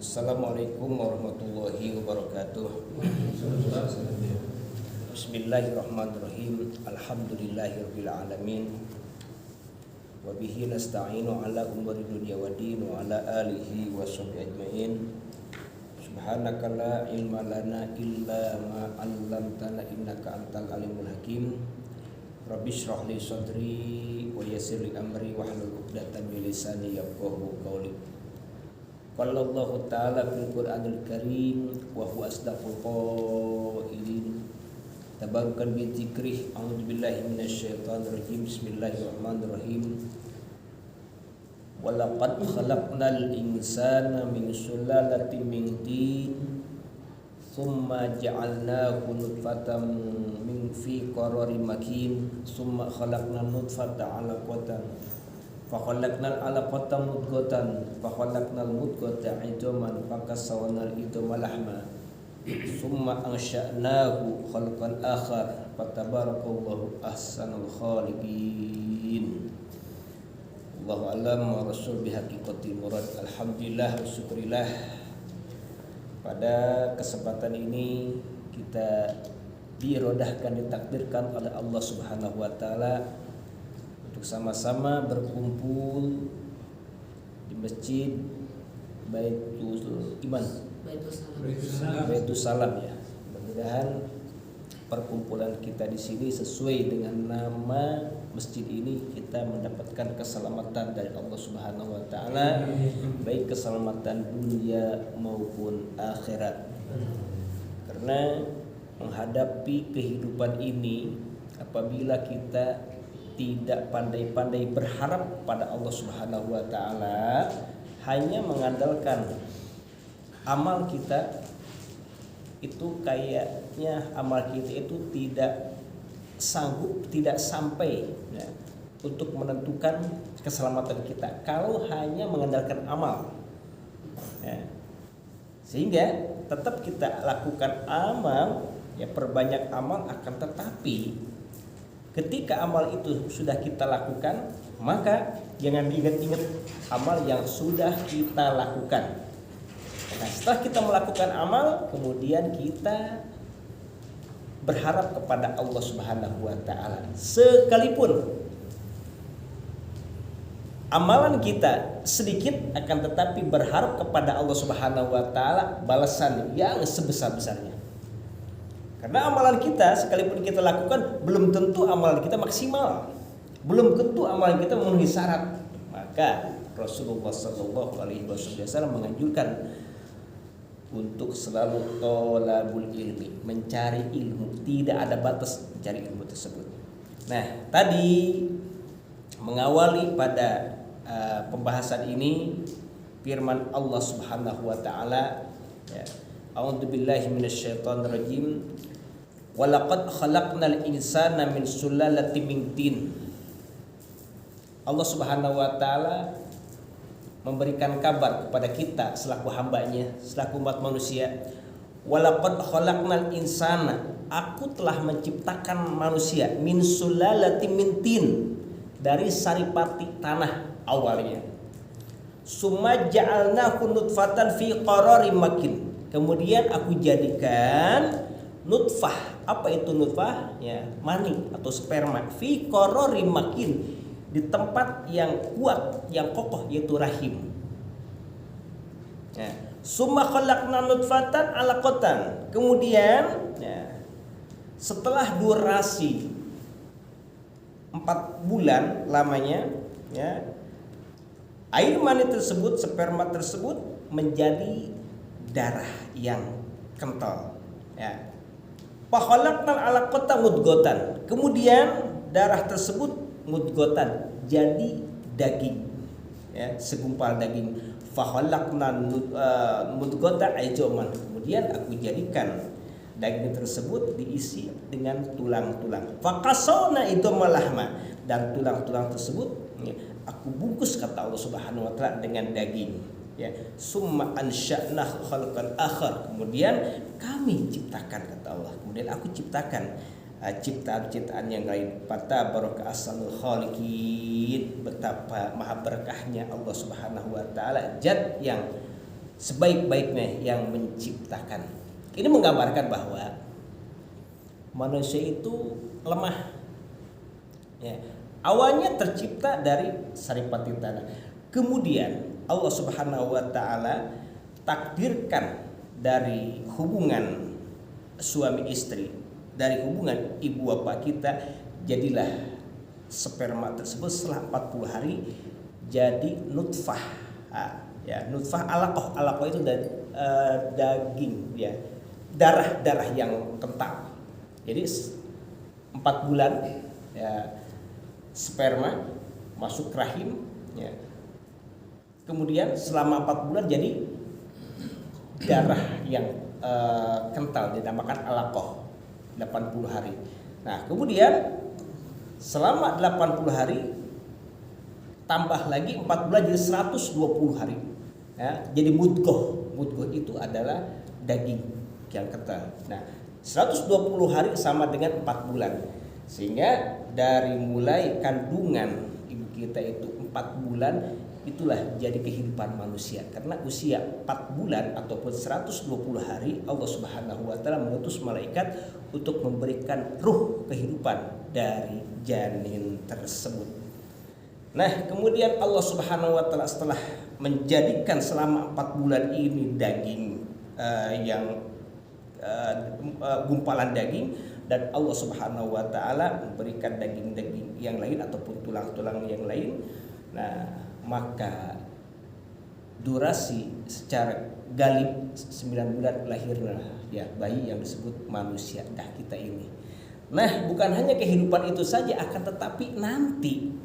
Assalamualaikum warahmatullahi wabarakatuh. Bismillahirrahmanirrahim. Alhamdulillahirabbil alamin. Wa bihi nasta'inu ala umuri dunya waddin wa ala alihi wa sahbihi ajmain. Subhanaka la ilma lana illa ma 'allamtana innaka antal alimul hakim. Rabbi shrah li sadri wa yassir li amri wahlul 'uqdatam min lisani yafqahu qawli. Qala Allah Ta'ala fil Qur'anil Karim wa huwa asdaqul qailin. Tabarukan bi dzikrih. A'udzu billahi minasyaitonir rajim. Bismillahirrahmanirrahim. Wa laqad khalaqnal insana min sulalatin min tin thumma ja'alnahu nutfatan min fi qararin makin thumma khalaqna nutfata 'alaqatan fakhalaqnal 'alaqata mudghatan fakhalaqnal mudghata 'idhaman fakasawnal 'idhama lahma summa ansha'nahu khalqan akhar fatabarakallahu ahsanul khaliqin. Allahu a'lam wa rasul bihaqiqati murad. Alhamdulillah wa syukurillah, pada kesempatan ini kita dirodahkan, ditakdirkan oleh Allah Subhanahu wa taala untuk sama-sama berkumpul di masjid Baitul Iman, Baitul Salam ya. Mudah-mudahan perkumpulan kita di sini sesuai dengan nama masjid ini, kita mendapatkan keselamatan dari Allah Subhanahu wa taala, baik keselamatan dunia maupun akhirat. Karena menghadapi kehidupan ini, apabila kita tidak pandai-pandai berharap pada Allah Subhanahu wa taala, hanya mengandalkan amal kita, itu kayaknya amal kita itu tidak sanggup, tidak sampai ya, untuk menentukan keselamatan kita kalau hanya mengandalkan amal ya. Sehingga tetap kita lakukan amal ya, perbanyak amal, akan tetapi ketika amal itu sudah kita lakukan, maka jangan diingat-ingat amal yang sudah kita lakukan. Nah, setelah kita melakukan amal, kemudian kita berharap kepada Allah Subhanahu wa taala. Sekalipun amalan kita sedikit, akan tetapi berharap kepada Allah Subhanahu wa taala balasan yang sebesar-besarnya. Karena amalan kita sekalipun kita lakukan, belum tentu amalan kita maksimal, belum tentu amalan kita memenuhi syarat. Maka Rasulullah Sallallahu Alaihi Wasallam menganjurkan untuk selalu thalabul ilmi, mencari ilmu, tidak ada batas mencari ilmu tersebut. Nah, tadi mengawali pada pembahasan ini firman Allah Subhanahu wa taala ya, A'udzu billahi minasyaitonir rajim. Wa laqad khalaqnal insana min sulalatin min tin. Allah Subhanahu wa taala memberikan kabar kepada kita selaku hambanya, selaku umat manusia. Wa laqad khalaqnal insana, aku telah menciptakan manusia min sulalatin min tin, dari saripati tanah awalnya. Summa ja'alnahu nutfatan fi qararin makin, kemudian aku jadikan nutfah. Apa itu nutfah? Ya, mani atau sperma. Fi qararin makin, di tempat yang kuat, yang kokoh, yaitu rahim. Ya. Summa khalaqna nutfatan 'alaqatan. Kemudian ya, setelah durasi 4 bulan lamanya ya, air mani tersebut, sperma tersebut menjadi darah yang kental ya. Fakhalaqnal 'alaqata mudghatan. Kemudian darah tersebut mudghatan, jadi daging ya, segumpal daging. Fakhalaqna mudghata 'idhaman. Kemudian aku jadikan daging tersebut diisi dengan tulang-tulang. Fakasawna 'idhama lahma, dan tulang-tulang tersebut ya, aku bungkus, kata Allah Subhanahu wa taala, dengan daging ya. Summa ansha'na khalqan akhar, kemudian kami ciptakan, kata Allah, kemudian aku ciptakan ciptaan-ciptaan yang lain. Fatabaraka ahsanul khaliqin, betapa maha berkahnya Allah Subhanahu wa taala, zat yang sebaik-baiknya yang menciptakan. Ini menggambarkan bahwa manusia itu lemah. Ya. Awalnya tercipta dari saripati tanah. Kemudian Allah Subhanahu wa taala takdirkan dari hubungan suami istri, dari hubungan ibu bapak kita, jadilah sperma tersebut setelah 40 hari jadi nutfah. Ya, nutfah alaqah. Alaqah itu daging, ya, darah yang kental. Jadi 4 bulan, ya, sperma masuk ke rahim, ya. Kemudian selama 4 bulan jadi darah yang kental, dinamakan alaqah, 80 hari. Nah, kemudian selama 80 hari tambah lagi 4 bulan jadi 120 hari. Ya, jadi mudghah. Mudghah itu adalah daging yang kental. Nah, 120 hari sama dengan 4 bulan. Sehingga dari mulai kandungan ibu kita itu 4 bulan, itulah jadi kehidupan manusia. Karena usia 4 bulan ataupun 120 hari, Allah Subhanahu wa taala mengutus malaikat untuk memberikan ruh kehidupan dari janin tersebut. Nah, kemudian Allah Subhanahu wa taala setelah menjadikan selama 4 bulan ini daging gumpalan daging, dan Allah Subhanahu wa taala memberikan daging-daging yang lain ataupun tulang-tulang yang lain. Nah, maka durasi secara galib 9 bulan lahirlah, ya, bayi yang disebut manusia kita ini. Nah, bukan hanya kehidupan itu saja, akan tetapi nanti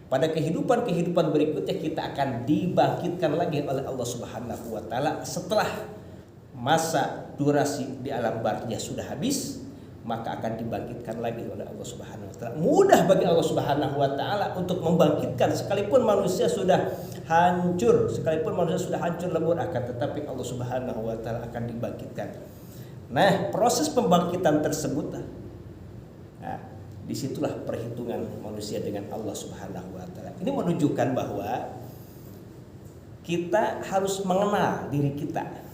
pada kehidupan berikutnya kita akan dibangkitkan lagi oleh Allah Subhanahu wa taala setelah masa durasi di alam barzah sudah habis, maka akan dibangkitkan lagi oleh Allah Subhanahu wa taala. Mudah bagi Allah Subhanahu wa taala untuk membangkitkan sekalipun manusia sudah hancur, lebur, akan tetapi Allah Subhanahu wa taala akan dibangkitkan. Nah, proses pembangkitan tersebut, nah, disitulah perhitungan manusia dengan Allah Subhanahu wa taala. Ini menunjukkan bahwa kita harus mengenal diri kita.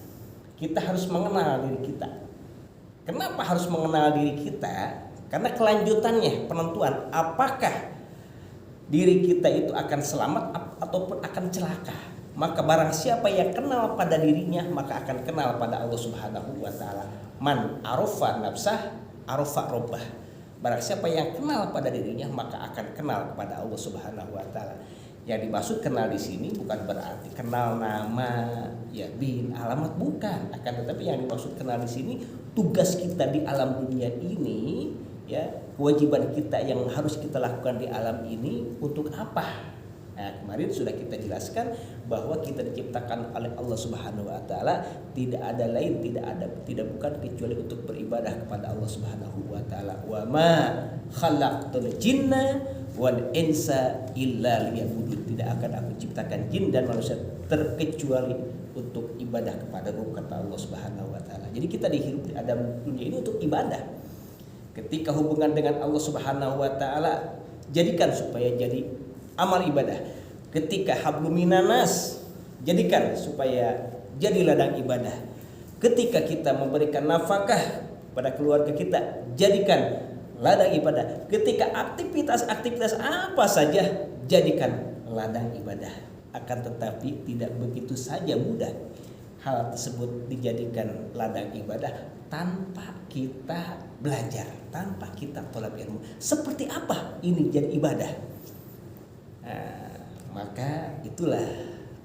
Kita harus mengenal diri kita. Kenapa harus mengenal diri kita? Karena kelanjutannya penentuan apakah diri kita itu akan selamat ataupun akan celaka. Maka barang siapa yang kenal pada dirinya, maka akan kenal pada Allah Subhanahu wa taala. Man arafa nafsah arafa rabbah. Barang siapa yang kenal pada dirinya, maka akan kenal kepada Allah Subhanahu wa taala. Yang dimaksud kenal di sini bukan berarti kenal nama, ya, bin, alamat, bukan. Akan tetapi yang dimaksud kenal di sini tugas kita di alam dunia ini, ya, kewajiban kita yang harus kita lakukan di alam ini untuk apa? Nah, kemarin sudah kita jelaskan bahwa kita diciptakan oleh Allah Subhanahu wa taala, tidak ada lain, tidak bukan kecuali untuk beribadah kepada Allah Subhanahu wa taala. Wa ma khalaqtul jinna wal insa illa liya'budun. Tidak akan aku ciptakan jin dan manusia terkecuali untuk ibadah kepada Rabb, kata Allah Subhanahu wa taala. Jadi kita dihidup di alam dunia ini untuk ibadah. Ketika hubungan dengan Allah Subhanahu wa taala, jadikan supaya jadi amal ibadah. Ketika hablum minanas, jadikan supaya jadi ladang ibadah. Ketika kita memberikan nafkah pada keluarga kita, jadikan ladang ibadah. Ketika aktivitas apa saja, jadikan ladang ibadah. Akan tetapi tidak begitu saja mudah hal tersebut dijadikan ladang ibadah tanpa kita belajar, tanpa kita tolak ilmu. Seperti apa ini jadi ibadah? Nah, maka itulah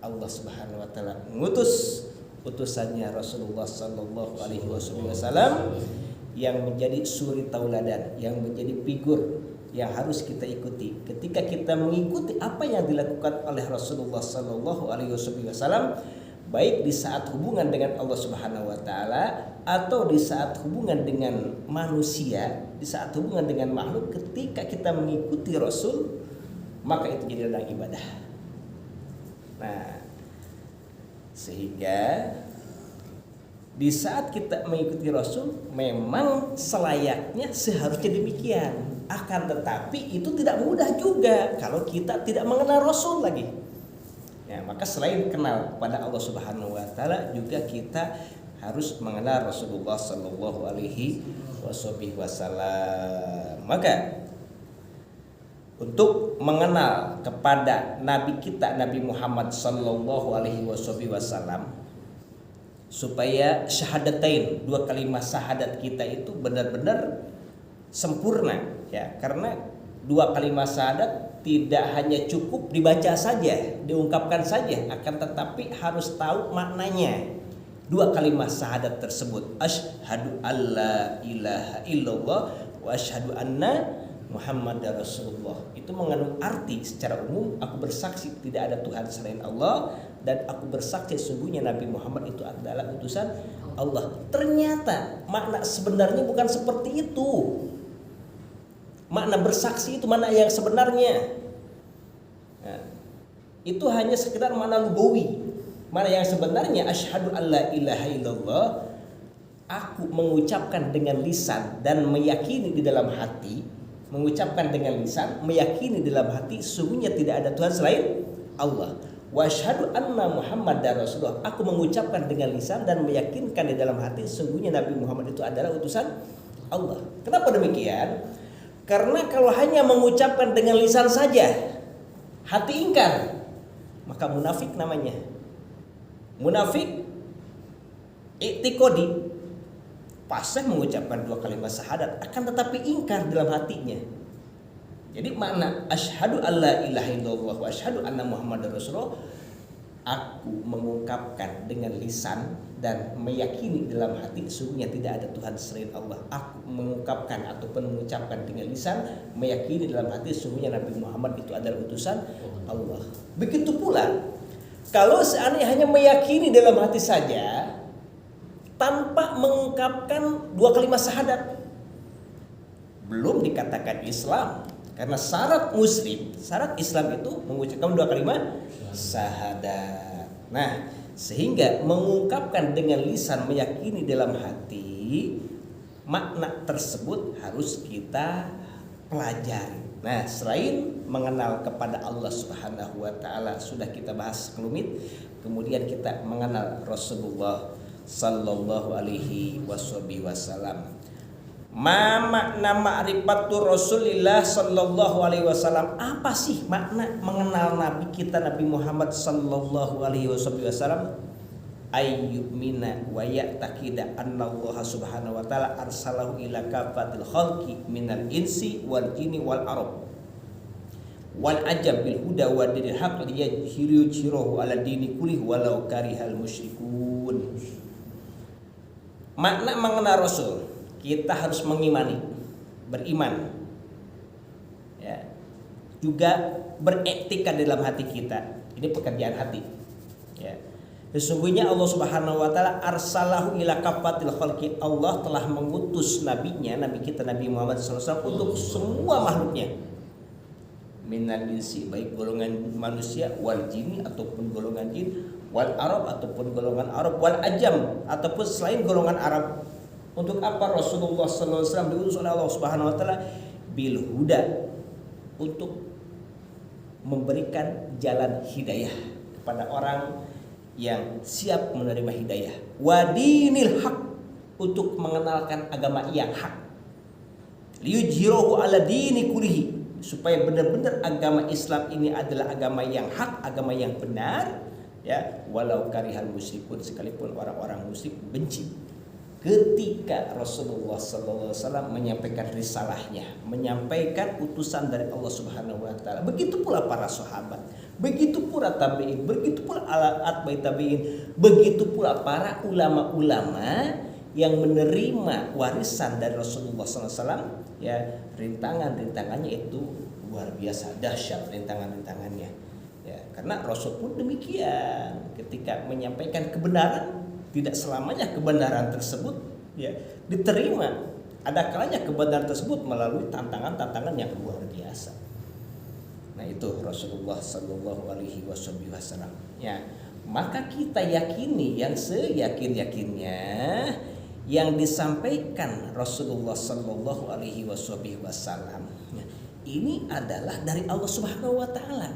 Allah Subhanahu wa taala mengutus utusannya Rasulullah sallallahu alaihi wasallam yang menjadi suri tauladan, yang menjadi figur yang harus kita ikuti. Ketika kita mengikuti apa yang dilakukan oleh Rasulullah sallallahu alaihi wasallam, baik di saat hubungan dengan Allah Subhanahu wa taala atau di saat hubungan dengan manusia, di saat hubungan dengan makhluk, ketika kita mengikuti Rasul, maka itu jadi ladang ibadah. Nah, sehingga di saat kita mengikuti Rasul, memang selayaknya seharusnya demikian. Akan tetapi itu tidak mudah juga kalau kita tidak mengenal Rasul lagi. Ya, maka selain kenal pada Allah Subhanahu wa taala, juga kita harus mengenal Rasulullah sallallahu alaihi wasallam. Maka untuk mengenal kepada nabi kita Nabi Muhammad sallallahu alaihi wasallam, supaya syahadatain, dua kalimat syahadat kita itu benar-benar sempurna, ya. Karena dua kalimat syahadat tidak hanya cukup dibaca saja, diungkapkan saja, akan tetapi harus tahu maknanya. Dua kalimat syahadat tersebut, asyhadu alla ilaha illallah wa asyhadu anna Muhammadar Rasulullah, itu mengandung arti secara umum, aku bersaksi tidak ada Tuhan selain Allah, dan aku bersaksi sesungguhnya Nabi Muhammad itu adalah utusan Allah. Ternyata makna sebenarnya bukan seperti itu. Makna bersaksi itu makna yang sebenarnya. Nah, itu hanya sekedar makna lugawi. Makna yang sebenarnya asyhadu alla ilaha illallah, aku mengucapkan dengan lisan dan meyakini di dalam hati. Mengucapkan dengan lisan, meyakini di dalam hati sesungguhnya tidak ada Tuhan selain Allah. Wa asyhadu anna Muhammadar Rasulullah, aku mengucapkan dengan lisan dan meyakinkan di dalam hati sesungguhnya Nabi Muhammad itu adalah utusan Allah. Kenapa demikian? Karena kalau hanya mengucapkan dengan lisan saja, hati ingkar, maka munafik namanya. Munafik i'tiqadi, pasrah mengucapkan dua kalimat syahadat, akan tetapi ingkar dalam hatinya. Jadi makna asyhadu alla ilaha illallah wa asyhadu anna Muhammadar Rasulullah, aku mengungkapkan dengan lisan dan meyakini dalam hati sesungguhnya tidak ada Tuhan selain Allah. Aku mengungkapkan ataupun mengucapkan dengan lisan, meyakini dalam hati sesungguhnya Nabi Muhammad itu adalah utusan Allah. Begitu pula kalau seandainya hanya meyakini dalam hati saja tanpa mengungkapkan dua kalimat syahadat, belum dikatakan Islam. Karena syarat muslim, syarat Islam itu mengucapkan dua kalimat syahadat. Nah, sehingga mengungkapkan dengan lisan, meyakini dalam hati, makna tersebut harus kita pelajari. Nah, selain mengenal kepada Allah Subhanahu wa taala sudah kita bahas sekelumit, kemudian kita mengenal Rasulullah sallallahu alaihi wasallam. Ma makna ma'rifatur Rasulillah sallallahu alaihi wasallam? Apa sih makna mengenal Nabi kita Nabi Muhammad sallallahu alaihi wasallam? Ayyumina wa ya'taqida anna Allah subhanahu wa ta'ala arsalahu ila kafatil khalqi minal insi wal jinni wal arab wal ajab bil huda wa dinil haqq liyajhirahu ala dini kulli walau karihal musyrikun. Makna mengenal Rasul, kita harus mengimani, beriman, ya, juga beretika dalam hati kita. Ini pekerjaan hati, ya. Sesungguhnya Allah Subhanahu wa taala arsalahu ila kafatil khalqi, Allah telah mengutus nabinya, nabi kita Nabi Muhammad SAW untuk semua makhluknya. Minal insi, baik golongan manusia, wal jinni ataupun golongan jin, wal arab ataupun golongan Arab, wal ajam ataupun selain golongan Arab. Untuk apa Rasulullah SAW diutus oleh Allah Subhanahu wa taala? Bil huda, untuk memberikan jalan hidayah kepada orang yang siap menerima hidayah. Wa dinil haq, untuk mengenalkan agama yang hak. Liyujhirahu ala dini kullihi, supaya benar-benar agama Islam ini adalah agama yang hak, agama yang benar, ya, walau karihal musyrikun, sekalipun orang-orang musyrik benci. Ketika Rasulullah SAW menyampaikan risalahnya, menyampaikan utusan dari Allah Subhanahu wa taala, begitu pula para sahabat, begitu pula tabi'in, begitu pula atba'i tabi'in, begitu pula para ulama-ulama yang menerima warisan dari Rasulullah SAW, ya, rintangan-rintangannya itu luar biasa dahsyat, rintangannya, ya, karena Rasul pun demikian. Ketika menyampaikan kebenaran, tidak selamanya kebenaran tersebut, ya, diterima. Ada kalanya kebenaran tersebut melalui tantangan-tantangan yang luar biasa. Nah, itu Rasulullah Sallallahu Alaihi Wasallam. Ya, maka kita yakini yang seyakin-yakinnya yang disampaikan Rasulullah Sallallahu Alaihi Wasallam. Ini adalah dari Allah Subhanahu Wa Taala.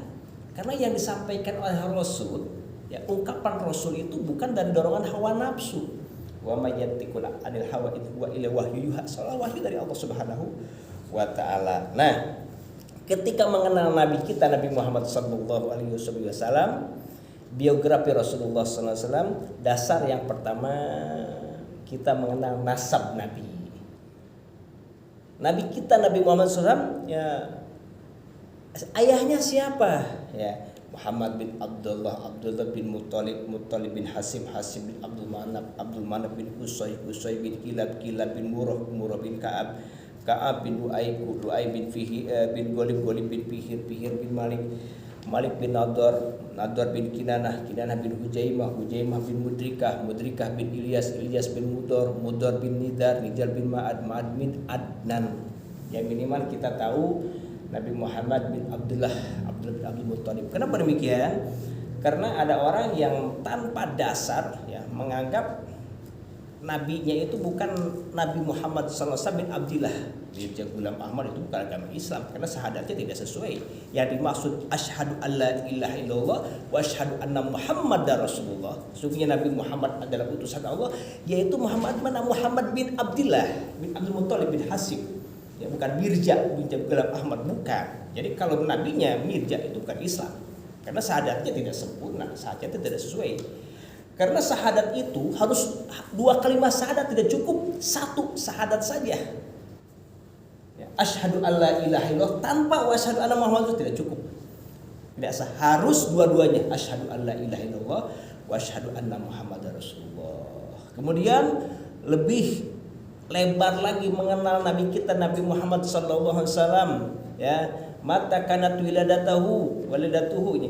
Karena yang disampaikan oleh Rasul, ya ungkapan Rasul itu bukan dari dorongan hawa nafsu. Wa may yantiqu anil hawa in huwa illa wahyu yuha. Soal wahyu dari Allah Subhanahu wa taala. Nah, ketika mengenal Nabi kita Nabi Muhammad sallallahu alaihi wasallam, biografi Rasulullah sallallahu alaihi wasallam, dasar yang pertama kita mengenal nasab Nabi. Nabi kita Nabi Muhammad SAW, ya ayahnya siapa? Ya Muhammad bin Abdullah, Abdullah bin Muttalib, Muttalib bin Hasim, Hasim bin Abdul Manaf bin Qusay, Qusay bin Kilab, Kilab bin Murrah, Murrah bin Ka'ab, Ka'ab bin Du'ay, Du'ay bin Fihi bin Golib, Golib bin Fihir, Fihir bin Malik, Malik bin Nadar, Nadar bin Kinanah, Kinanah bin Hujaimah, Hujaimah bin Mudrikah, Mudrikah bin Ilyas, Ilyas bin Mudar, Mudar bin Nidar, Nidar bin Ma'ad, Ma'ad bin Adnan. Yang minimal kita tahu Nabi Muhammad bin Abdullah, Abdullah bin Abdul Muttalib. Kenapa demikian? Karena ada orang yang tanpa dasar ya menganggap nabinya itu bukan Nabi Muhammad SAW bin Abdillah Mirza Ghulam Ahmad, itu bukan agama Islam karena syahadatnya tidak sesuai. Yang dimaksud asyhadu alla ilaha illallah wa asyhadu anna Muhammadar Rasulullah. Sesungguhnya Nabi Muhammad adalah utusan Allah, yaitu Muhammad bin Abdillah bin Abdul Muttalib bin Hasim. Ya bukan Mirza bin Ghulam Ahmad, bukan. Jadi kalau nabinya Mirza itu bukan Islam. Karena syahadatnya tidak sempurna, syahadatnya tidak sesuai. Karena syahadat itu harus 2 kalimat syahadat, tidak cukup 1 syahadat saja. Ya, asyhadu alla ilaha illallah tanpa wa asyhadu anna Muhammadar tidak cukup. Tidak sah, harus dua-duanya. Asyhadu alla ilaha illallah wa asyhadu anna Muhammadar Rasulullah. Kemudian lebih lebar lagi mengenal Nabi kita Nabi Muhammad sallallahu alaihi wasallam, ya. Mata kanat wiladatuhu ini.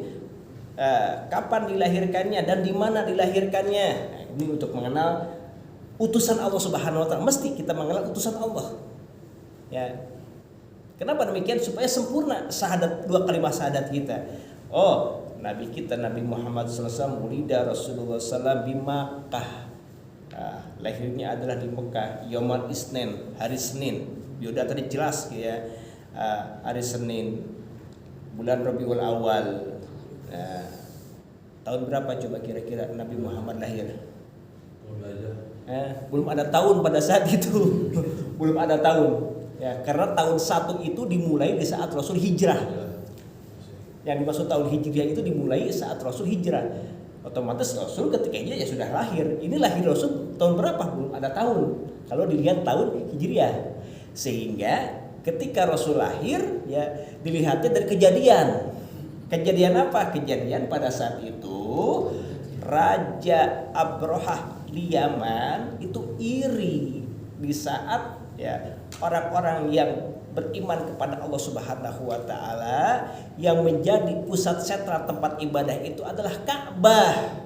Kapan dilahirkannya dan di mana dilahirkannya. Nah, ini untuk mengenal utusan Allah Subhanahu wa taala. Mesti kita mengenal utusan Allah. Ya. Kenapa demikian? Supaya sempurna syahadat 2 kalimat syahadat kita. Oh, Nabi kita Nabi Muhammad sallallahu alaihi wasallam ulida Rasulullah sallallahu alaihi wasallam di Makkah. Lahirnya adalah di Mekah, Yaumul Isnin, hari Senin. Bioda tadi jelas ya. Hari Senin, bulan Rabiul Awal. Tahun berapa coba kira-kira Nabi Muhammad lahir? Belum ada tahun pada saat itu. Belum ada tahun. Ya, karena tahun 1 itu dimulai di saat Rasul hijrah. Yang dimaksud tahun hijriah itu dimulai saat Rasul hijrah. Otomatis Rasul ketika itu ya sudah lahir. Ini lahir Rasul tahun berapa? Belum ada tahun. Kalau dilihat tahun hijriah. Sehingga ketika Rasul lahir ya dilihatnya dari kejadian. Kejadian apa? Kejadian pada saat itu Raja Abrahah di Yaman itu iri di saat ya orang-orang yang beriman kepada Allah Subhanahu wa taala yang menjadi pusat sentral tempat ibadah itu adalah Ka'bah.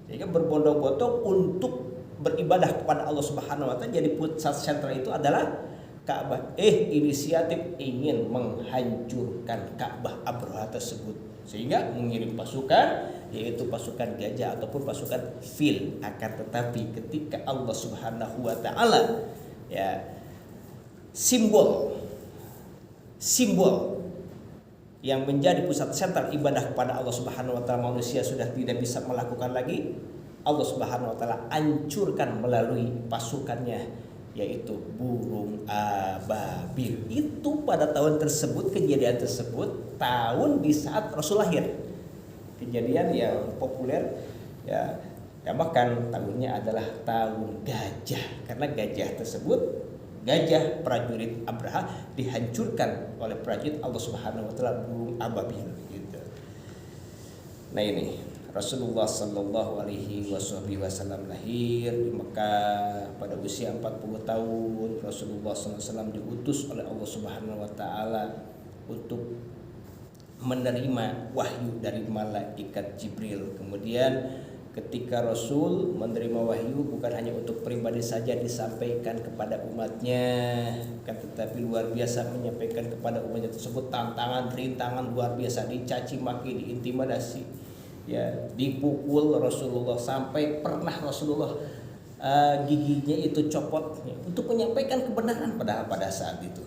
Jadi berbondong-bondong untuk beribadah kepada Allah Subhanahu wa taala, jadi pusat sentral itu adalah Ka'bah. Inisiatif ingin menghancurkan Ka'bah Abraha tersebut sehingga mengirim pasukan, yaitu pasukan gajah ataupun pasukan fil. Akan tetapi ketika Allah Subhanahu wa taala ya simbol yang menjadi pusat sentral ibadah kepada Allah Subhanahu wa taala manusia sudah tidak bisa melakukan lagi, Allah Subhanahu wa taala hancurkan melalui pasukannya, yaitu burung ababil. Itu pada tahun tersebut, kejadian tersebut tahun di saat Rasul lahir. Kejadian yang populer ya bahkan tahunnya adalah tahun gajah, karena gajah tersebut, gajah prajurit Abraha dihancurkan oleh prajurit Allah Subhanahu wa taala burung ababil gitu. Nah ini Rasulullah sallallahu alaihi wasallam lahir di Mekah pada usia 40 tahun. Rasulullah sallallahu alaihi wasallam diutus oleh Allah Subhanahu wa taala untuk menerima wahyu dari malaikat Jibril. Kemudian ketika Rasul menerima wahyu bukan hanya untuk pribadi saja disampaikan kepada umatnya, tetapi luar biasa menyampaikan kepada umatnya tersebut tantangan, rintangan luar biasa, dicaci maki, diintimidasi, ya, dipukul Rasulullah sampai pernah Rasulullah giginya itu copot ya, untuk menyampaikan kebenaran pada saat itu.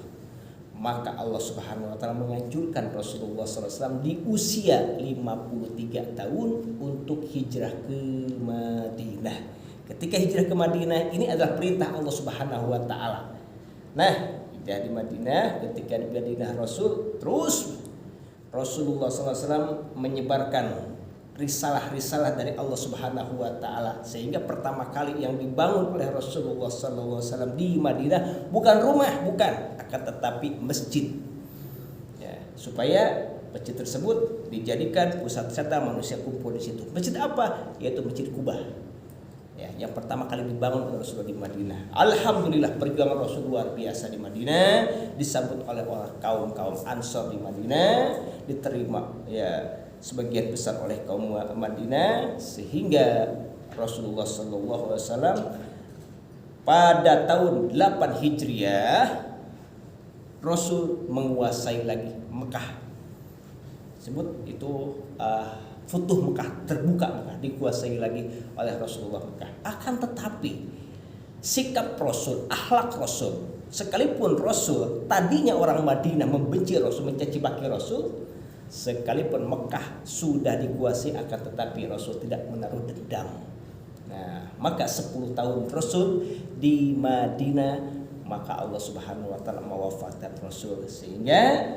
maka Allah Subhanahu wa taala menganjurkan Rasulullah SAW di usia 53 tahun untuk hijrah ke Madinah. Ketika hijrah ke Madinah, ini adalah perintah Allah Subhanahu wa taala. Nah, hijrah di Madinah, ketika di Madinah Rasul, terus Rasulullah SAW menyebarkan risalah-risalah dari Allah Subhanahu wa taala, sehingga pertama kali yang dibangun oleh Rasulullah SAW di Madinah bukan rumah, bukan, akan tetapi masjid. Ya, supaya masjid tersebut dijadikan pusat wisata manusia kumpul di situ. Masjid apa? Yaitu Masjid Kubah. Ya, yang pertama kali dibangun oleh Rasulullah di Madinah. Alhamdulillah perjuangan Rasul luar biasa di Madinah, disambut oleh kaum Ansor di Madinah, diterima ya sebagian besar oleh kaum Madinah, sehingga Rasulullah SAW pada tahun 8 Hijriah Rasul menguasai lagi Mekah. Sebut itu Futuh Mekah, terbuka Mekah, dikuasai lagi oleh Rasulullah Mekah. Akan tetapi sikap Rasul, akhlak Rasul, sekalipun Rasul tadinya orang Madinah membenci Rasul, mencaci maki Rasul, sekalipun Mekah sudah dikuasai, akan tetapi Rasul tidak menaruh dendam. Nah, maka 10 tahun Rasul di Madinah, maka Allah Subhanahu wa taala mewafatkan Rasul, sehingga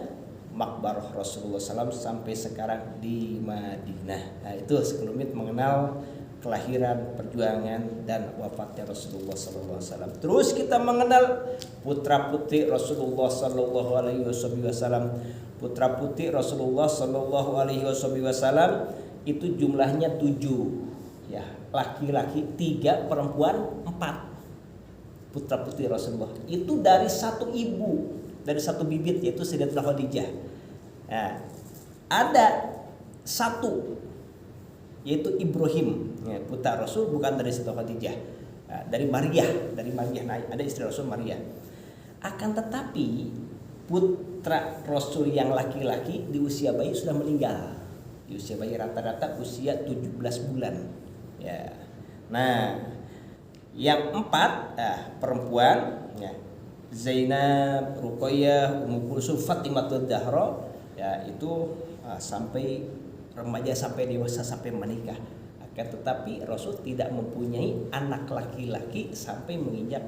makbarah Rasulullah SAW sampai sekarang di Madinah. Nah, itu sekelumit mengenal kelahiran, perjuangan, dan wafatnya Rasulullah SAW. Terus kita mengenal putra putri Rasulullah SAW. Putra putri Rasulullah SAW itu jumlahnya 7, ya, laki-laki 3, perempuan 4. Putra putri Rasulullah itu dari satu ibu, dari satu bibit, yaitu Sayyidatina Khadijah. Nah, ada satu, yaitu Ibrahim, ya, putra Rasul, bukan dari Sayyidatina Khadijah. Nah, dari Maria. Nah, ada istri Rasul Maria. Akan tetapi putra Rasul yang laki-laki di usia bayi sudah meninggal. Di usia bayi rata-rata usia 17 bulan. Ya. Nah, yang 4 perempuan, ya, Zainab, Ruqayyah, Ummu Kulsum, Fatimatul Zahra, ya, itu sampai remaja, sampai dewasa, sampai menikah. Akan tetapi Rasul tidak mempunyai anak laki-laki sampai menginjak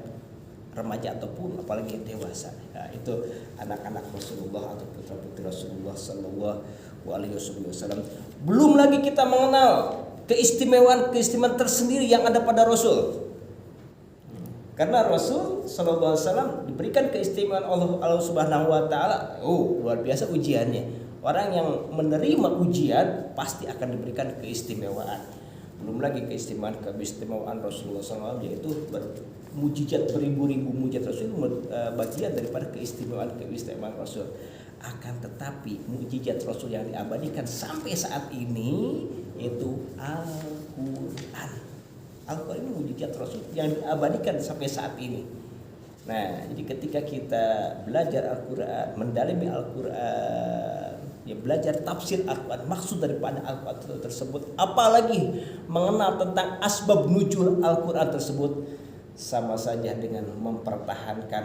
remaja ataupun apalagi dewasa. Nah, itu anak-anak Rasulullah atau putra-putri Rasulullah sallallahu alaihi wasallam. Belum lagi kita mengenal keistimewaan tersendiri yang ada pada Rasul. Karena Rasul sallallahu alaihi wasallam diberikan keistimewaan Allah Subhanahu wa taala. Oh, luar biasa ujiannya. Orang yang menerima ujian pasti akan diberikan keistimewaan. Belum lagi keistimewaan Rasulullah SAW, yaitu mujizat, beribu-ribu mujizat Rasul, bagian daripada keistimewaan Rasul. Akan tetapi mujizat Rasul yang diabadikan sampai saat ini yaitu Al-Quran. Al-Quran ini mujizat Rasul yang diabadikan sampai saat ini. Nah, jadi ketika kita belajar Al-Quran, mendalami Al-Quran, ya, belajar tafsir Al-Quran, maksud daripada Al-Quran tersebut, apalagi mengenal tentang asbab nuzul Al-Quran tersebut, sama saja dengan mempertahankan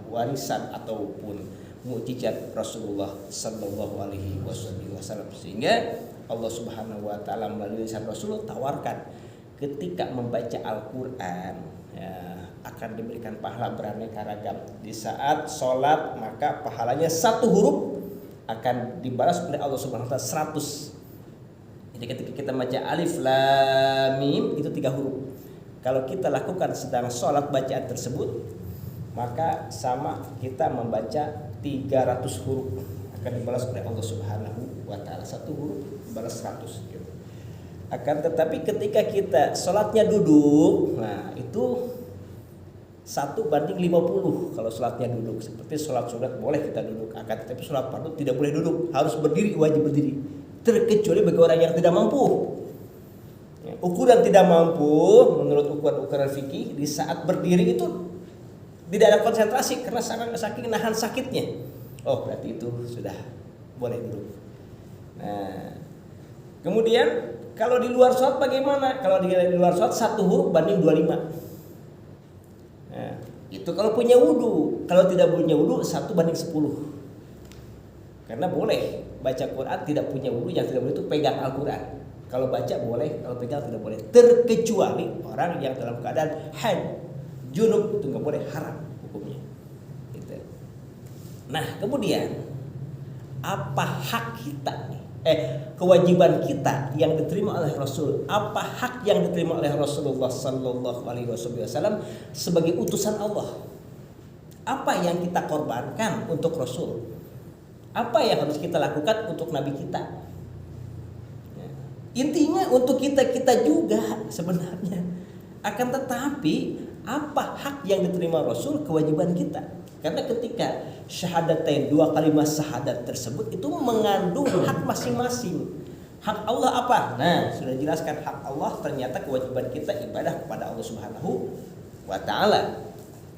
warisan ataupun mukjizat Rasulullah sallallahu alaihi wasallam. Sehingga Allah Subhanahu wa taala melalui lisan Rasul tawarkan ketika membaca Al-Quran, ya, akan diberikan pahala beraneka ragam. Di saat sholat maka pahalanya 1 huruf akan dibalas oleh Allah Subhanahu wa taala 100. Jadi ketika kita baca alif lam mim itu 3 huruf. Kalau kita lakukan sedang sholat bacaan tersebut, maka sama kita membaca 300 huruf akan dibalas oleh Allah Subhanahu wa taala. 1 huruf balas 100 gitu. Akan tetapi ketika kita sholatnya duduk, nah itu 1:50 kalau sholatnya duduk. Seperti sholat boleh kita duduk, akan tetapi sholat fardu tidak boleh duduk, harus berdiri, wajib berdiri. Terkecuali bagi orang yang tidak mampu. Ya, ukuran tidak mampu menurut ukuran fikih, di saat berdiri itu tidak ada konsentrasi karena saking nahan sakitnya. Oh, berarti itu sudah boleh duduk. Nah, kemudian kalau di luar sholat bagaimana? Kalau di luar sholat 1 huruf banding 25. Nah, Itu kalau punya wudu. Kalau tidak punya wudu 1:10. Karena boleh baca Quran tidak punya wudu, yang tidak boleh itu pegang Al-Quran. Kalau baca boleh, kalau pegang tidak boleh. Terkecuali orang yang dalam keadaan haid, junub, itu nggak boleh, haram hukumnya. Gitu. Nah kemudian apa hak kita nih? Kewajiban kita yang diterima oleh Rasul. Apa hak yang diterima oleh Rasulullah Sallallahu Alaihi Wasallam sebagai utusan Allah? Apa yang kita korbankan untuk Rasul? Apa yang harus kita lakukan untuk Nabi kita? Ya. Intinya untuk kita juga sebenarnya. Akan tetapi apa hak yang diterima Rasul, kewajiban kita? Karena ketika syahadatain, 2 kalimat syahadat tersebut itu mengandung hak masing-masing. Hak Allah apa? Nah, sudah jelaskan hak Allah, ternyata kewajiban kita ibadah kepada Allah Subhanahu wa taala.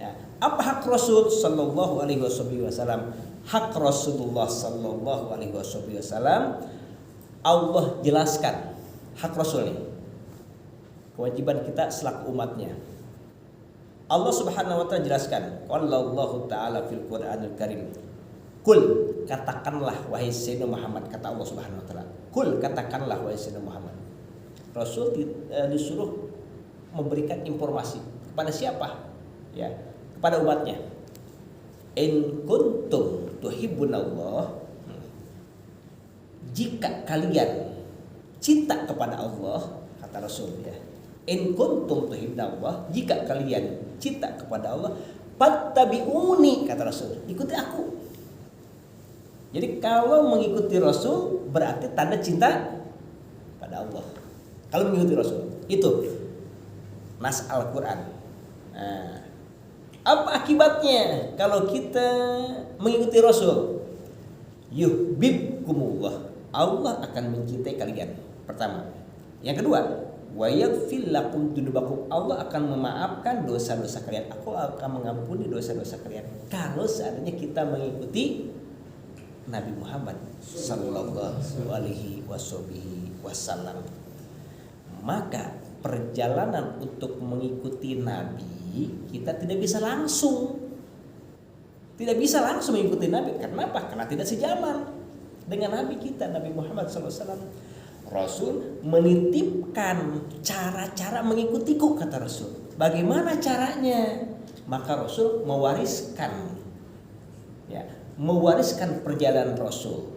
Ya. Apa hak Rasul sallallahu alaihi wasallam? Hak Rasulullah sallallahu alaihi wasallam Allah jelaskan hak Rasul ini. Kewajiban kita selaku umatnya. Allah Subhanahu wa taala jelaskan, qala Allah taala fil Qur'anil Karim. Kul, katakanlah wahai Sayyidina Muhammad, kata Allah Subhanahu wa taala. Kul, katakanlah wahai Sayyidina Muhammad. Rasul disuruh memberikan informasi kepada siapa? Ya, kepada umatnya. In kuntum tuhibbunallah, jika kalian cinta kepada Allah, kata Rasul ya. In kuntum tuhibbunallah, jika kalian cinta kepada Allah, fattabi'uni, kata Rasul, ikuti aku. Jadi kalau mengikuti Rasul berarti tanda cinta pada Allah. Kalau mengikuti Rasul, itu nas Al-Qur'an. Nah, apa akibatnya kalau kita mengikuti Rasul? Yuhibbukumullah, Allah akan mencintai kalian. Pertama. Yang kedua, wa yaghfir lakum dzunubakum, Allah akan memaafkan dosa-dosa kalian. Aku akan mengampuni dosa-dosa kalian. Kalau seandainya kita mengikuti Nabi Muhammad sallallahu alaihi wasallam, maka perjalanan untuk mengikuti Nabi kita tidak bisa langsung mengikuti Nabi. Kenapa? Karena tidak sejaman dengan Nabi kita, Nabi Muhammad SAW. Rasul menitipkan cara-cara mengikutiku, kata Rasul. Bagaimana caranya? Maka Rasul mewariskan perjalanan Rasul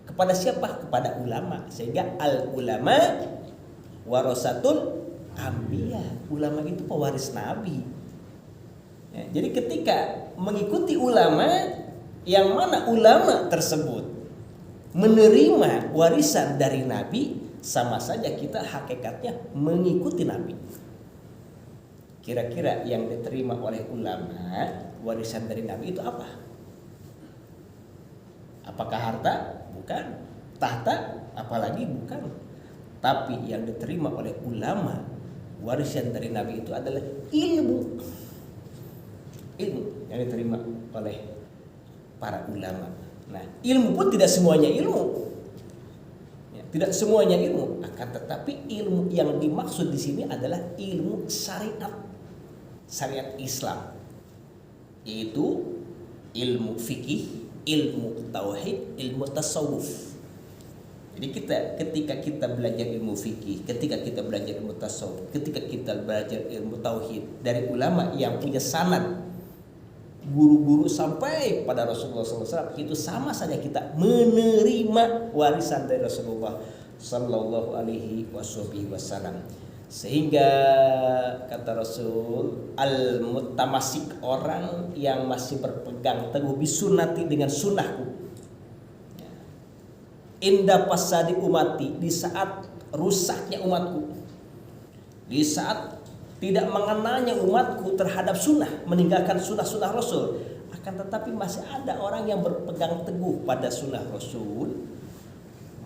kepada siapa? Kepada ulama. Sehingga al ulama warasatul anbiya, ulama itu pewaris Nabi. Ya, jadi ketika mengikuti ulama, yang mana ulama tersebut menerima warisan dari Nabi, sama saja kita hakikatnya mengikuti Nabi. Kira-kira yang diterima oleh ulama warisan dari Nabi itu apa? Apakah harta? Bukan. Tahta? Apalagi bukan. Tapi yang diterima oleh ulama warisan dari Nabi itu adalah ilmu yang diterima oleh para ulama. Nah, ilmu pun tidak semuanya ilmu, ya, tidak semuanya ilmu. Akan tetapi ilmu yang dimaksud di sini adalah ilmu syariat Islam, yaitu ilmu fikih, ilmu tauhid, ilmu tasawuf. Jadi ketika kita belajar ilmu fikih, ketika kita belajar ilmu tasawuf, ketika kita belajar ilmu tauhid dari ulama yang punya sanad, guru-guru sampai pada Rasulullah SAW, itu sama saja kita menerima warisan dari Rasulullah Sallallahu Alaihi Wasallam. Sehingga kata Rasul, al-mutamasik, orang yang masih berpegang teguh bisunnati, dengan sunnahku, inda fasadi umati, di saat rusaknya umatku, di saat tidak mengenalnya umatku terhadap sunnah, meninggalkan sunnah-sunnah Rasul. Akan tetapi masih ada orang yang berpegang teguh pada sunnah Rasul,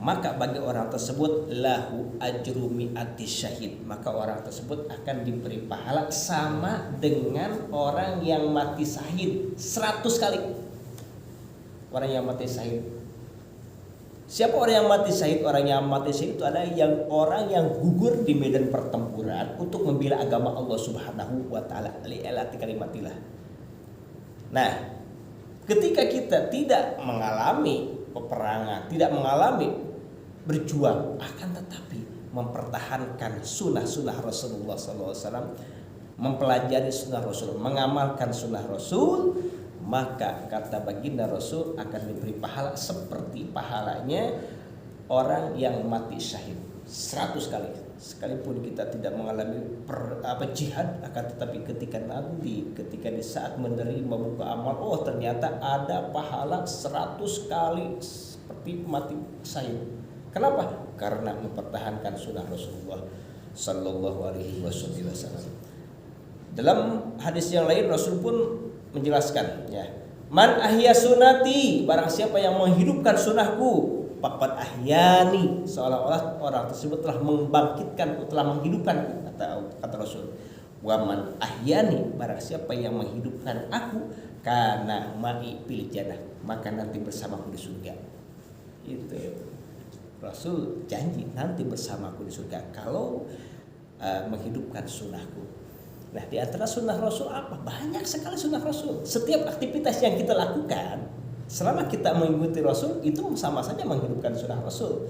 maka bagi orang tersebut lahu ajru mi'ati syahid, maka orang tersebut akan diberi pahala sama dengan orang yang mati syahid 100 kali. Orang yang mati syahid, siapa orang yang mati syahid? Orang yang mati syahid itu adalah orang yang gugur di medan pertempuran untuk membela agama Allah Subhanahu wa taala. Li'ilati kalimatillah. Nah, ketika kita tidak mengalami peperangan, tidak mengalami berjuang, akan tetapi mempertahankan sunnah-sunnah Rasulullah SAW, mempelajari sunnah Rasul, mengamalkan sunnah Rasul, maka kata baginda Rasul akan diberi pahala seperti pahalanya orang yang mati syahid 100 kali. Sekalipun kita tidak mengalami jihad, akan tetapi ketika di saat menerima buku amal, oh ternyata ada pahala 100 kali seperti mati syahid. Kenapa? Karena mempertahankan sunnah Rasulullah Sallallahu Alaihi Wasallam. Dalam hadis yang lain Rasul pun menjelaskan, ya, man ahya sunati, barang siapa yang menghidupkan sunnahku, faqad ahyani, seolah-olah orang tersebut telah membangkitkan, telah menghidupkan, kata Rasul. Wa man ahyani, barang siapa yang menghidupkan aku, kana ma'i fil jannah, maka nanti bersamaku di surga. Itu Rasul janji nanti bersamaku di surga kalau menghidupkan sunnahku. Nah, di antara sunnah Rasul apa? Banyak sekali sunnah Rasul. Setiap aktivitas yang kita lakukan selama kita mengikuti Rasul itu sama saja menghidupkan sunnah Rasul.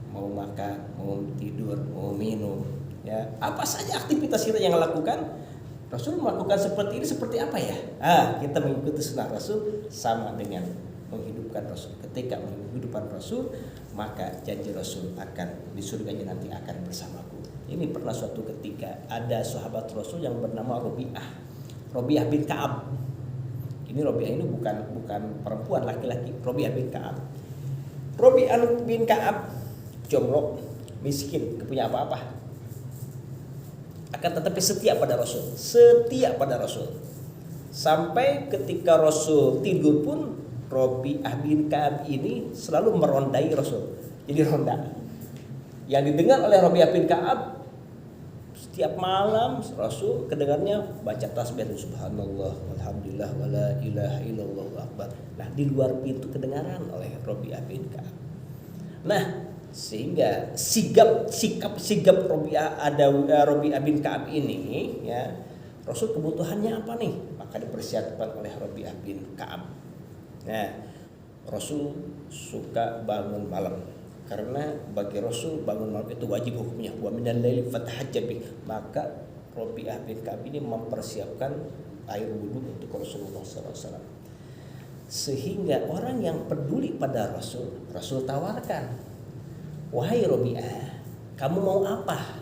Mau makan, mau tidur, mau minum, ya, apa saja aktivitas kita yang lakukan, Rasul melakukan seperti ini, seperti apa ya? Kita mengikuti sunnah Rasul sama dengan menghidupkan Rasul. Ketika menghidupkan Rasul, maka janji Rasul akan di surganya nanti akan bersamaku. Ini pernah suatu ketika ada sahabat Rasul yang bernama Robiah bin Ka'ab. Ini Robiah ini bukan perempuan, laki-laki. Robiah bin Ka'ab. Robiah bin Ka'ab jomblo, miskin, tidak punya apa-apa. Akan tetapi setia pada Rasul, Sampai ketika Rasul tidur pun Robiah bin Ka'ab ini selalu merondai Rasul. Jadi ronda. Yang didengar oleh Robiah bin Ka'ab setiap malam Rasul kedengarnya baca tasbih subhanallah walhamdulillah wala ilaha illallah akbar. Nah, di luar pintu kedengaran oleh Robiah bin Ka'ab. Nah, sehingga sikap Robiah bin Ka'ab ini, ya, Rasul kebutuhannya apa nih? Maka dipersiapkan oleh Robiah bin Ka'ab. Nah, Rasul suka bangun malam. Karena bagi Rasul bangun malam itu wajib hukumnya. Wa minal laili fatahajjab bih. Maka Robiah bin Ka'ab ini mempersiapkan air wudhu untuk Rasulullah SAW. Sehingga orang yang peduli pada Rasul tawarkan, wahai Robiah, kamu mau apa?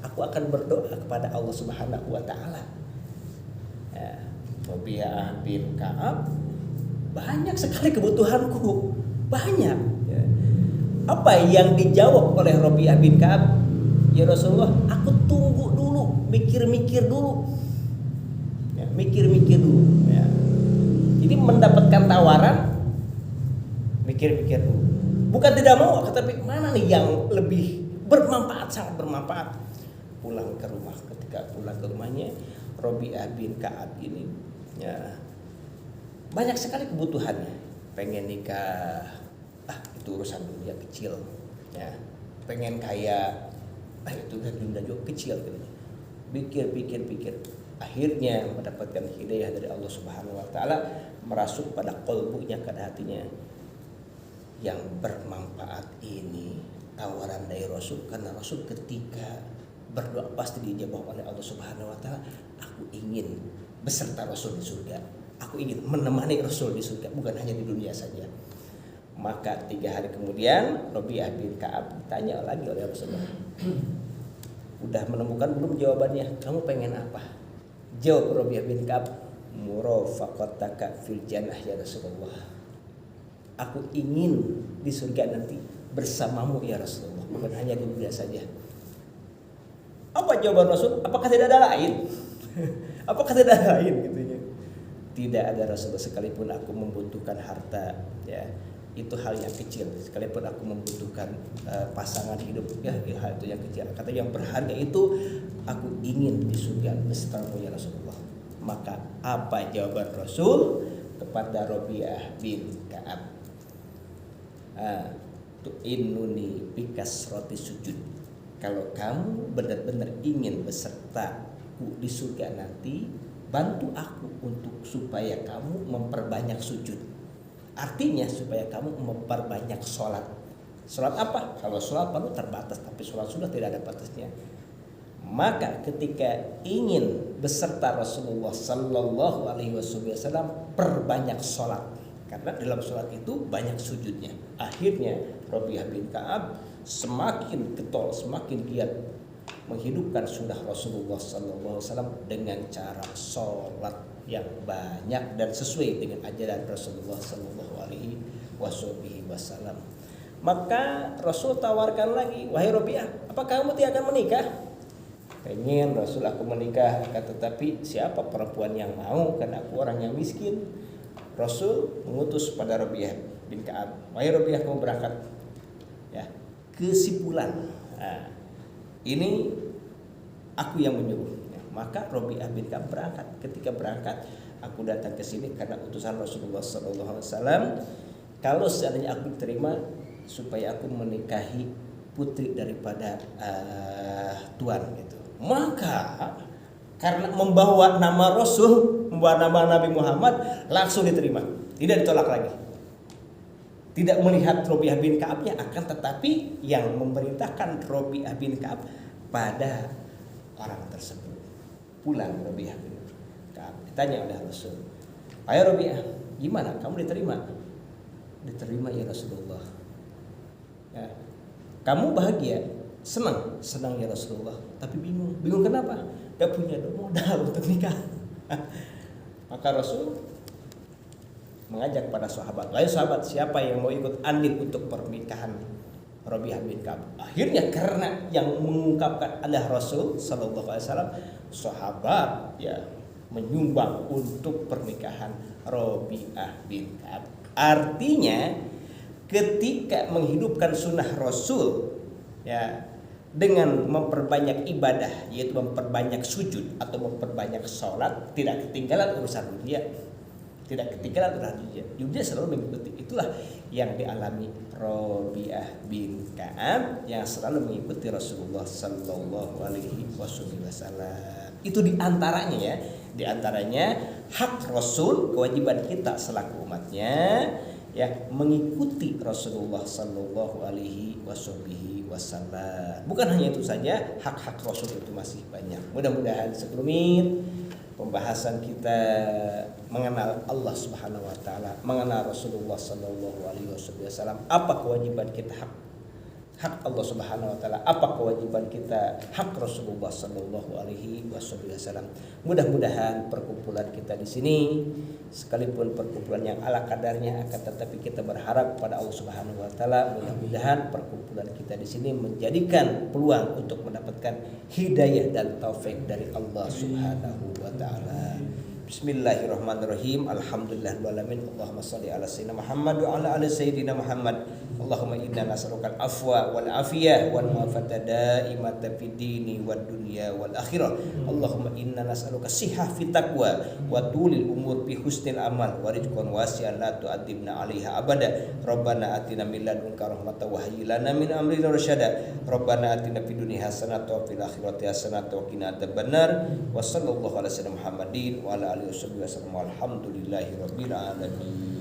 Aku akan berdoa kepada Allah Subhanahu Wa Taala. Ya, Robiah bin Ka'ab, banyak sekali kebutuhanku, banyak. Ya. Apa yang dijawab oleh Robiah bin Ka'ab? Ya Rasulullah, aku tunggu dulu, mikir-mikir dulu. Ya, mikir-mikir dulu. Ya. Jadi mendapatkan tawaran, mikir-mikir dulu. Bukan tidak mau, tetapi mana nih yang lebih bermanfaat, sangat bermanfaat. Pulang ke rumah, ketika pulang ke rumahnya, Robiah bin Ka'ab ini, ya, banyak sekali kebutuhannya. Pengen nikah, itu urusan dunia kecil, ya. Pengen kaya, itu kan dunia juga kecil gitu. Pikir, akhirnya mendapatkan hidayah dari Allah Subhanahu Wa Taala, merasuk pada qalbunya, pada hatinya. Yang bermanfaat ini tawaran dari Rasul, karena Rasul ketika berdoa pasti dijawab oleh Allah Subhanahu Wa Taala. Aku ingin beserta Rasul di surga. Aku ingin menemani Rasul di surga, bukan hanya di dunia saja. Maka 3 hari kemudian Robiah bin Ka'ab ditanya lagi oleh Rasulullah, udah menemukan belum jawabannya? Kamu pengen apa? Jawab Robiah bin Ka'ab, murafaqataka fil jannah ya Rasulullah. Aku ingin di surga nanti bersamamu ya Rasulullah, bukan hanya di dunia saja. Apa jawaban Rasul? Apakah tidak ada lain? Apakah tidak ada lain gitunya? Tidak ada Rasulullah, sekalipun aku membutuhkan harta, ya, itu hal yang kecil. Sekalipun aku membutuhkan pasangan hidup, ya, hal itu yang kecil. Kata yang berharga itu aku ingin di surga bersamamu ya Rasulullah. Maka apa jawaban Rasul kepada Robiah bin Ka'ab? Tu'inuni bikas roti sujud. Kalau kamu benar-benar ingin besertaku di surga nanti, bantu aku untuk supaya kamu memperbanyak sujud. Artinya supaya kamu memperbanyak sholat. Sholat apa? Kalau sholat perlu terbatas, tapi sholat sudah tidak ada batasnya. Maka ketika ingin beserta Rasulullah Sallallahu Alaihi Wasallam, perbanyak sholat, karena dalam sholat itu banyak sujudnya. Akhirnya Rabi'ah bin Ka'ab semakin getol, semakin giat menghidupkan sunnah Rasulullah SAW dengan cara sholat yang banyak dan sesuai dengan ajaran Rasulullah SAW. Maka Rasul tawarkan lagi, wahai Rabi'ah, apa kamu tidak akan menikah? Pengen Rasul aku menikah, akan tetapi siapa perempuan yang mau, karena aku orang yang miskin. Rasul mengutus pada Rabi'ah bin Ka'ab, wahai Rabi'ah, kamu berangkat. Ya, kesimpulan. Nah, ini aku yang menyuruh. Ya, maka Rabi'ah bin Ka'ab berangkat. Ketika berangkat, aku datang ke sini karena utusan Rasulullah SAW. Kalau seandainya aku diterima, supaya aku menikahi putri daripada tuan gitu. Maka karena membawa nama Rasul, membawa nama Nabi Muhammad, langsung diterima, tidak ditolak lagi. Tidak melihat Rabi'ah bin Ka'abnya, akan tetapi yang memerintahkan Rabi'ah bin Ka'ab pada orang tersebut. Pulang Rabi'ah bin Ka'ab, ditanya oleh Rasul, ayo Rabi'ah, gimana kamu diterima? Diterima ya Rasulullah. Ya. Kamu bahagia, senang ya Rasulullah, tapi bingung kenapa? Gak punya modal untuk nikah. Maka Rasul mengajak pada sahabat, ayo sahabat, siapa yang mau ikut andil untuk pernikahan Rabi'ah bin Ka'ab? Akhirnya karena yang mengungkapkan adalah Rasul Sallallahu Alaihi Wasallam, sahabat ya menyumbang untuk pernikahan Rabi'ah bin Ka'ab. Artinya ketika menghidupkan sunnah Rasul ya dengan memperbanyak ibadah, yaitu memperbanyak sujud atau memperbanyak sholat, tidak ketinggalan urusan dunia, tidak ketinggalan urusan dunia selalu mengikuti. Itulah yang dialami Rabi'ah bin Ka'ab yang selalu mengikuti Rasulullah Sallallahu Alaihi Wasallam. Itu diantaranya ya, diantaranya hak Rasul, kewajiban kita selaku umatnya ya mengikuti Rasulullah Sallallahu Alaihi Wasallam. Bukan hanya itu saja, hak-hak Rasul itu masih banyak. Mudah-mudahan sekelumit pembahasan kita mengenal Allah Subhanahu Wa Taala, mengenal Rasulullah Sallallahu Alaihi Wasallam, apa kewajiban kita, hak Allah Subhanahu Wa Taala, apa kewajiban kita, hak Rasulullah Sallallahu Alaihi Wasallam. Mudah-mudahan perkumpulan kita di sini, sekalipun perkumpulan yang ala kadarnya, akan tetapi kita berharap pada Allah Subhanahu Wa Taala, mudah-mudahan perkumpulan kita di sini menjadikan peluang untuk mendapatkan hidayah dan taufik dari Allah Subhanahu Wa Taala. Bismillahirrahmanirrahim. Alhamdulillahirabbil alamin. Allahumma shalli ala sayyidina Muhammad wa ala ali sayyidina Muhammad. Allahumma inna nas'aluka al-afwa wal afiyah wal muwafaqata daimata fid dini wad dunya wal akhirah. Allahumma inna nas'aluka sihah fit taqwa wa tulil umur bi husnil amal wa rizqan wasi'an la tu'adzibna 'alaiha abada. Rabbana atina min ladunka rahmatan wa hayyi lana min amrina rasyada. Rabbana atina fid dunya hasanatan wa fil akhirati hasanatan wa qina adzabannar. Wa sallallahu ala sayyidina Muhammadin wa ala alihi wasallam. Alhamdulillahi rabbil alamin.